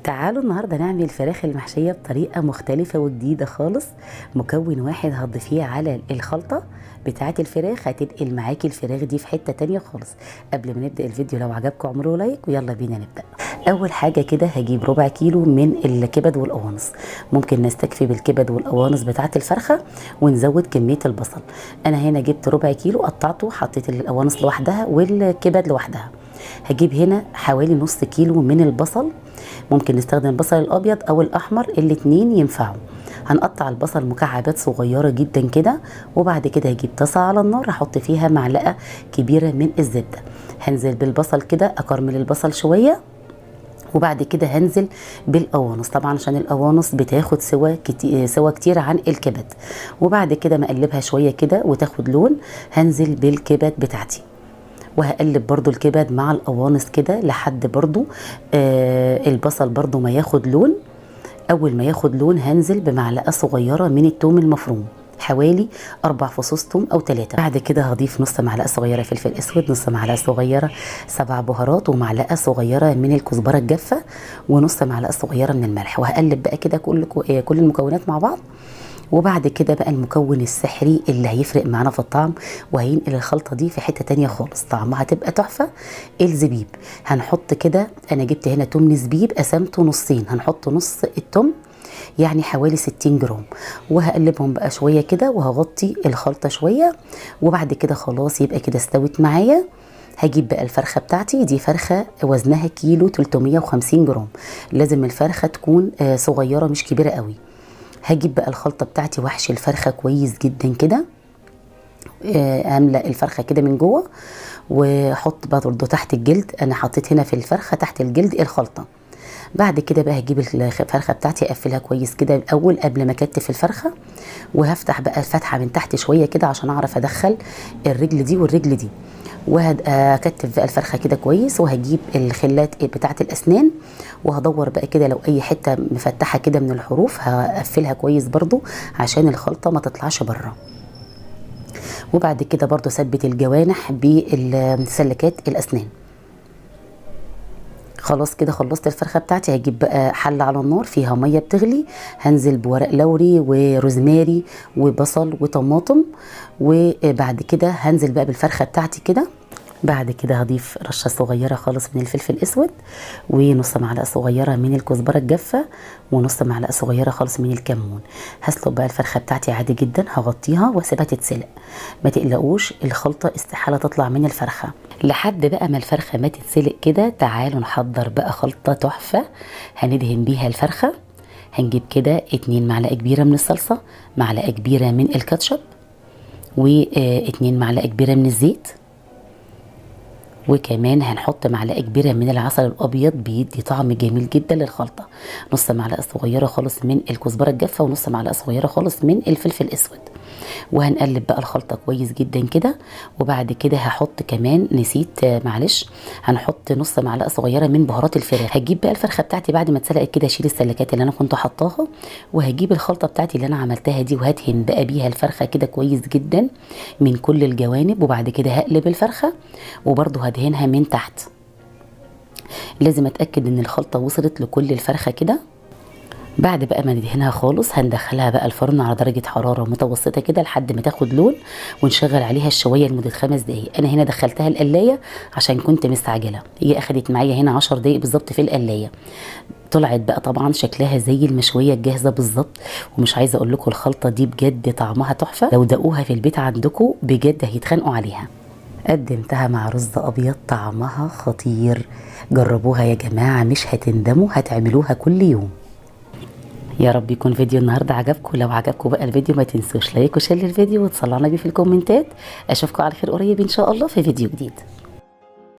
تعالوا النهارده نعمل الفراخ المحشيه بطريقه مختلفه وجديده خالص. مكون واحد هتضيفيه على الخلطه بتاعه الفراخ هتنقل معاكي الفراخ دي في حته تانية خالص. قبل ما نبدا الفيديو لو عجبكم اعملوا لايك ويلا بينا نبدا. اول حاجه كده هجيب ربع كيلو من الكبد والقوانص. ممكن نستكفي بالكبد والقوانص بتاعه الفرخه ونزود كميه البصل. انا هنا جبت ربع كيلو قطعته، حطيت القوانص لوحدها والكبد لوحدها. هجيب هنا حوالي نص كيلو من البصل، ممكن نستخدم البصل الابيض او الاحمر، الاتنين ينفعوا. هنقطع البصل مكعبات صغيره جدا كده، وبعد كده هجيب طاسه على النار هحط فيها معلقه كبيره من الزبده. هنزل بالبصل كده، اكرمل البصل شويه، وبعد كده هنزل بالقوانص طبعا عشان القوانص بتاخد سوا كتير عن الكبد. وبعد كده مقلبها شويه كده وتاخد لون، هنزل بالكبد بتاعتي وهقلب برضو الكبد مع القوانص كده لحد برضو البصل برضو ما ياخد لون. اول ما ياخد لون هنزل بمعلقه صغيره من الثوم المفروم، حوالي 4 فصوص ثوم او 3. بعد كده هضيف نص معلقه صغيره فلفل اسود، نص معلقه صغيره 7 بهارات، ومعلقه صغيره من الكزبره الجافه، ونص معلقه صغيره من الملح. وهقلب بقى كده كل المكونات مع بعض. وبعد كده بقى المكون السحري اللي هيفرق معانا في الطعم وهينقل الخلطه دي في حته تانية خالص، طعمها هتبقى تحفه. الزبيب هنحط كده، انا جبت هنا توم زبيب قسمته نصين، هنحط نص التوم يعني حوالي 60 جرام، وهقلبهم بقى شويه كده وهغطي الخلطه شويه. وبعد كده خلاص يبقى كده استوت معايا. هجيب بقى الفرخه بتاعتي، دي فرخه وزنها كيلو 350 جرام، لازم الفرخه تكون صغيره مش كبيره قوي. هجيب بقى الخلطه بتاعتي واحشي الفرخه كويس جدا كده، املأ الفرخه كده من جوه، واحط برضه تحت الجلد. انا حطيت هنا في الفرخه تحت الجلد الخلطه. بعد كده بقى هجيب الفرخه بتاعتي اقفلها كويس كده الاول قبل ما اكتف الفرخه، وهفتح بقى الفتحه من تحت شويه كده عشان اعرف ادخل الرجل دي والرجل دي، وهكتف بقى الفرخه كده كويس. وهجيب الخلات بتاعه الاسنان وهدور بقى كده لو اي حته مفتحه كده من الحروف هقفلها كويس برضو عشان الخلطه ما تطلعش بره. وبعد كده برضو ثبت الجوانح بالسلكات الاسنان. خلاص كده خلصت الفرخه بتاعتي. هجيب بقى حله على النار فيها ميه بتغلي، هنزل بورق لوري وروزماري وبصل وطماطم، وبعد كده هنزل بقى بالفرخه بتاعتي كده. بعد كده هضيف رشه صغيره خالص من الفلفل الاسود، ونص معلقه صغيره من الكزبره الجافه، ونص معلقه صغيره خالص من الكمون. هسلق بقى الفرخه بتاعتي عادي جدا، هغطيها واسيبها تتسلق. ما تقلقوش الخلطه استحاله تطلع من الفرخه لحد بقى ما الفرخه ما تتسلق كده. تعالوا نحضر بقى خلطه تحفه هندهن بيها الفرخه. هنجيب كده 2 معلقه كبيره من الصلصه، معلقه كبيره من الكاتشب، و2 معلقه كبيره من الزيت، وكمان هنحط معلقه كبيره من العسل الابيض بيدي طعم جميل جدا للخلطه، نص معلقه صغيره خالص من الكزبره الجافه، ونص معلقه صغيره خالص من الفلفل الاسود. وهنقلب بقى الخلطه كويس جدا كده. وبعد كده هحط كمان، نسيت معلش، هنحط نص معلقه صغيره من بهارات الفراخ. هجيب بقى الفرخه بتاعتي بعد ما اتسلقت كده، اشيل السلكات اللي انا كنت حطاها، وهجيب الخلطه بتاعتي اللي انا عملتها دي وهدهن بقى بيها الفرخه كده كويس جدا من كل الجوانب. وبعد كده هقلب الفرخه وبرده هدهنها من تحت. لازم اتاكد ان الخلطه وصلت لكل الفرخه كده. بعد بقى ما ندهنها خالص هندخلها بقى الفرن على درجه حراره متوسطه كده لحد ما تاخد لون، ونشغل عليها الشوايه لمده 5 دقايق. انا هنا دخلتها القلايه عشان كنت مستعجله، هي اخدت معايا هنا 10 دقايق بالظبط في القلايه. طلعت بقى طبعا شكلها زي المشويه الجاهزه بالظبط. ومش عايزه اقول لكم الخلطه دي بجد طعمها تحفه، لو دقوها في البيت عندكم بجد هيتخانقوا عليها. قدمتها مع رز ابيض طعمها خطير، جربوها يا جماعه مش هتندموا، هتعملوها كل يوم. يا رب يكون فيديو النهارده عجبكم. لو عجبكم بقى الفيديو ما تنسوش لايك وشير للفيديو وتصلوا على النبي في الكومنتات. اشوفكم على خير قريب ان شاء الله في فيديو جديد.